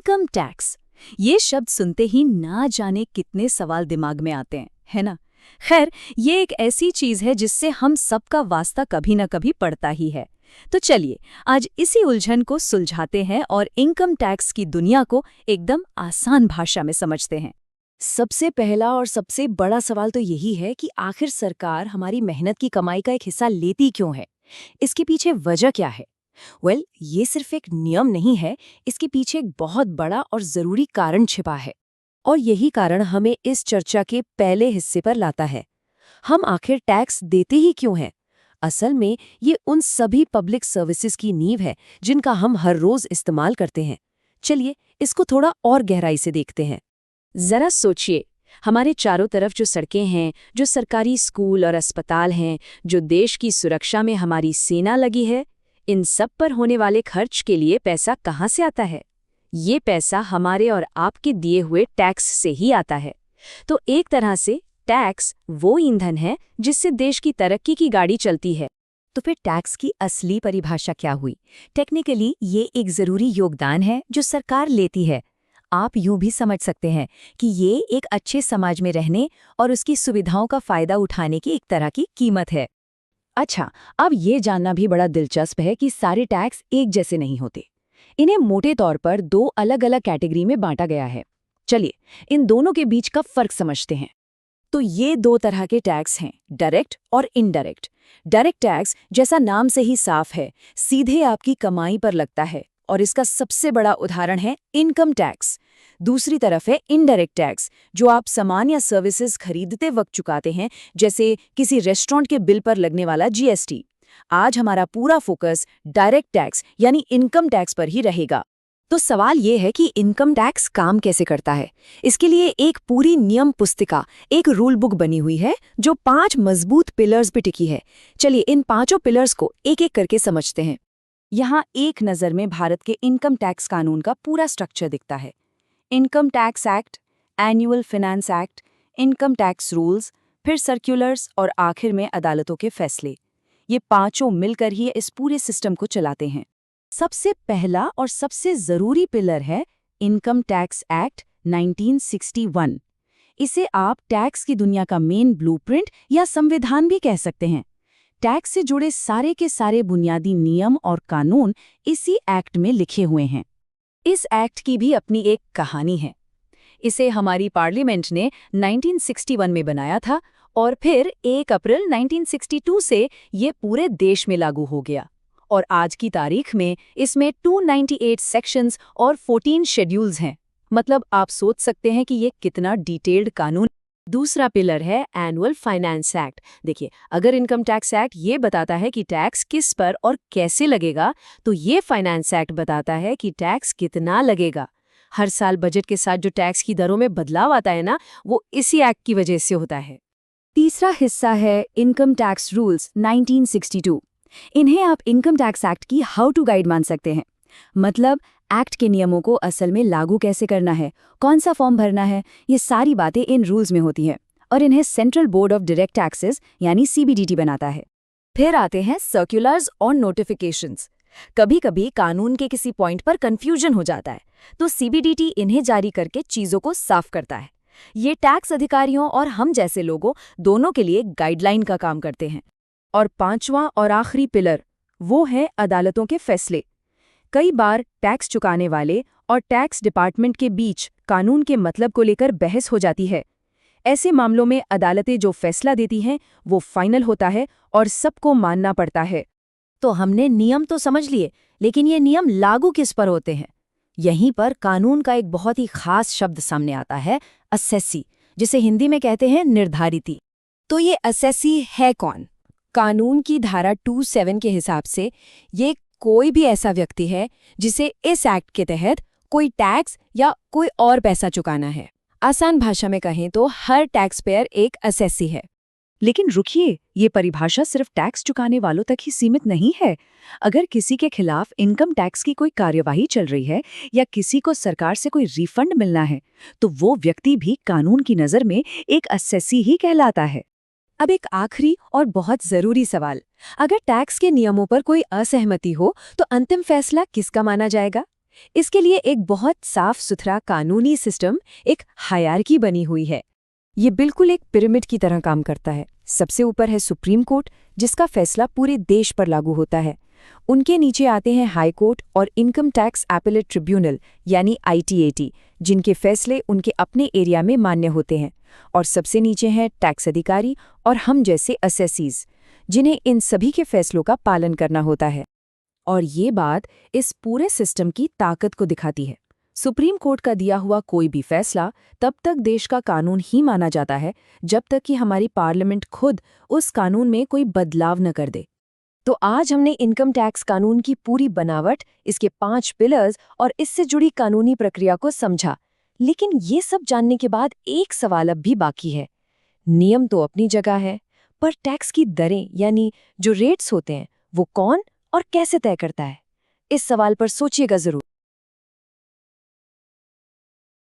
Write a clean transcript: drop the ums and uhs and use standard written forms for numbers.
Income tax, ये शब्द सुनते ही ना जाने कितने सवाल दिमाग में आते हैं, है ना। खैर, ये एक ऐसी चीज है जिससे हम सबका वास्ता कभी न कभी पड़ता ही है। तो चलिए आज इसी उलझन को सुलझाते हैं और इनकम टैक्स की दुनिया को एकदम आसान भाषा में समझते हैं। सबसे पहला और सबसे बड़ा सवाल तो यही है कि आखिर सरकार हमारी मेहनत की कमाई का एक हिस्सा लेती क्यों है? इसके पीछे वजह क्या है? ये सिर्फ एक नियम नहीं है, इसके पीछे एक बहुत बड़ा और जरूरी कारण छिपा है। और यही कारण हमें इस चर्चा के पहले हिस्से पर लाता है। हम आखिर टैक्स देते ही क्यों हैं? असल में ये उन सभी पब्लिक सर्विसेज की नींव है जिनका हम हर रोज इस्तेमाल करते हैं। चलिए इसको थोड़ा और गहराई से देखते हैं। जरा सोचिए, हमारे चारों तरफ जो सड़कें हैं, जो सरकारी स्कूल और अस्पताल हैं, जो देश की सुरक्षा में हमारी सेना लगी है, इन सब पर होने वाले खर्च के लिए पैसा कहाँ से आता है? ये पैसा हमारे और आपके दिए हुए टैक्स से ही आता है। तो एक तरह से टैक्स वो ईंधन है जिससे देश की तरक्की की गाड़ी चलती है। तो फिर टैक्स की असली परिभाषा क्या हुई? टेक्निकली ये एक जरूरी योगदान है जो सरकार लेती है। आप यूं भी समझ सकते हैं कि ये एक अच्छे समाज में रहने और उसकी सुविधाओं का फायदा उठाने की एक तरह की कीमत है। अच्छा, अब ये जानना भी बड़ा दिलचस्प है कि सारे टैक्स एक जैसे नहीं होते। इन्हें मोटे तौर पर दो अलग अलग कैटेगरी में बांटा गया है। चलिए इन दोनों के बीच का फर्क समझते हैं। तो ये दो तरह के टैक्स हैं, डायरेक्ट और इनडायरेक्ट। डायरेक्ट टैक्स जैसा नाम से ही साफ है, सीधे आपकी कमाई पर लगता है और इसका सबसे बड़ा उदाहरण है इनकम टैक्स। दूसरी तरफ है इनडायरेक्ट टैक्स, जो आप सामान या सर्विसेज खरीदते वक्त चुकाते हैं, जैसे किसी रेस्टोरेंट के बिल पर लगने वाला जीएसटी। आज हमारा पूरा फोकस डायरेक्ट टैक्स यानी इनकम टैक्स पर ही रहेगा। तो सवाल ये है कि इनकम टैक्स काम कैसे करता है। इसके लिए एक पूरी नियम पुस्तिका, एक रूल बुक बनी हुई है जो 5 मजबूत पिलर्स पे टिकी है। चलिए इन 5 पिलर्स को एक एक करके समझते हैं। यहाँ एक नज़र में भारत के इनकम टैक्स कानून का पूरा स्ट्रक्चर दिखता है। Income tax act, annual finance act, income tax rules, फिर सर्कुलर्स और आखिर में अदालतों के फैसले। ये पांचों मिलकर ही इस पूरे सिस्टम को चलाते हैं। सबसे पहला और सबसे जरूरी पिलर है इनकम टैक्स एक्ट 1961। इसे आप टैक्स की दुनिया का मेन ब्लूप्रिंट या संविधान भी कह सकते हैं। टैक्स से जुड़े सारे के सारे बुनियादी नियम और कानून इसी एक्ट में लिखे हुए हैं। इस एक्ट की भी अपनी एक कहानी है। इसे हमारी पार्लियामेंट ने 1961 में बनाया था और फिर 1 अप्रैल 1962 से ये पूरे देश में लागू हो गया। और आज की तारीख में इसमें 298 सेक्शंस और 14 शेड्यूल्स हैं। मतलब आप सोच सकते हैं कि ये कितना डिटेल्ड कानून। दूसरा पिलर है एनुअल फाइनेंस एक्ट। देखिए, अगर इनकम टैक्स एक्ट ये बताता है कि टैक्स किस पर और कैसे लगेगा, तो ये फाइनेंस एक्ट बताता है कि टैक्स कितना लगेगा। हर साल बजट के साथ जो टैक्स की दरों में बदलाव आता है ना, वो इसी एक्ट की वजह से होता है। तीसरा हिस्सा है इनकम टैक्स रूल्स 1962। इन्हें आप इनकम टैक्स एक्ट की हाउ टू गाइड मान सकते हैं। मतलब एक्ट के नियमों को असल में लागू कैसे करना है, कौन सा फॉर्म भरना है, ये सारी बातें इन रूल्स में होती हैं और इन्हें central board of direct taxes यानी सीबीडीटी बनाता है। फिर आते हैं सर्कुलर्स और नोटिफिकेशंस। कभी कभी कानून के किसी पॉइंट पर कंफ्यूजन हो जाता है, तो सीबीडीटी इन्हें जारी करके चीजों को साफ करता है। ये टैक्स अधिकारियों और हम जैसे लोगों दोनों के लिए गाइडलाइन का काम करते हैं। और पांचवां और आखिरी पिलर वो है अदालतों के फैसले। कई बार टैक्स चुकाने वाले और टैक्स डिपार्टमेंट के बीच कानून के मतलब को लेकर बहस हो जाती है। ऐसे मामलों में अदालतें जो फैसला देती हैं वो फाइनल होता है और सबको मानना पड़ता है। तो हमने नियम तो समझ लिए, लेकिन ये नियम लागू किस पर होते हैं? यहीं पर कानून का एक बहुत ही खास शब्द सामने आता है, असेसी, जिसे हिंदी में कहते हैं निर्धारिती। तो ये असेसी है कौन? कानून की धारा 27 के हिसाब से ये कोई भी ऐसा व्यक्ति है जिसे इस एक्ट के तहत कोई टैक्स या कोई और पैसा चुकाना है। आसान भाषा में कहें तो हर टैक्स पेयर एक असेसी है। लेकिन रुकिए, ये परिभाषा सिर्फ टैक्स चुकाने वालों तक ही सीमित नहीं है। अगर किसी के खिलाफ इनकम टैक्स की कोई कार्यवाही चल रही है या किसी को सरकार से कोई रिफंड मिलना है, तो वो व्यक्ति भी कानून की नज़र में एक असेसी ही कहलाता है। अब एक आखिरी और बहुत जरूरी सवाल, अगर टैक्स के नियमों पर कोई असहमति हो तो अंतिम फैसला किसका माना जाएगा? इसके लिए एक बहुत साफ सुथरा कानूनी सिस्टम, एक हायरार्की बनी हुई है। ये बिल्कुल एक पिरामिड की तरह काम करता है। सबसे ऊपर है सुप्रीम कोर्ट, जिसका फैसला पूरे देश पर लागू होता है। उनके नीचे आते हैं हाई कोर्ट और इनकम टैक्स एपेलेट ट्रिब्यूनल यानी ITAT, जिनके फैसले उनके अपने एरिया में मान्य होते हैं। और सबसे नीचे हैं टैक्स अधिकारी और हम जैसे असेसीज, जिन्हें इन सभी के फैसलों का पालन करना होता है। और ये बात इस पूरे सिस्टम की ताकत को दिखाती है। सुप्रीम कोर्ट का दिया हुआ कोई भी फैसला तब तक देश का कानून ही माना जाता है जब तक कि हमारी पार्लियामेंट खुद उस कानून में कोई बदलाव न कर दे। तो आज हमने इनकम टैक्स कानून की पूरी बनावट, इसके 5 पिलर्स और इससे जुड़ी कानूनी प्रक्रिया को समझा। लेकिन ये सब जानने के बाद एक सवाल अब भी बाकी है। नियम तो अपनी जगह है, पर टैक्स की दरें यानी जो रेट्स होते हैं वो कौन और कैसे तय करता है? इस सवाल पर सोचिएगा जरूर।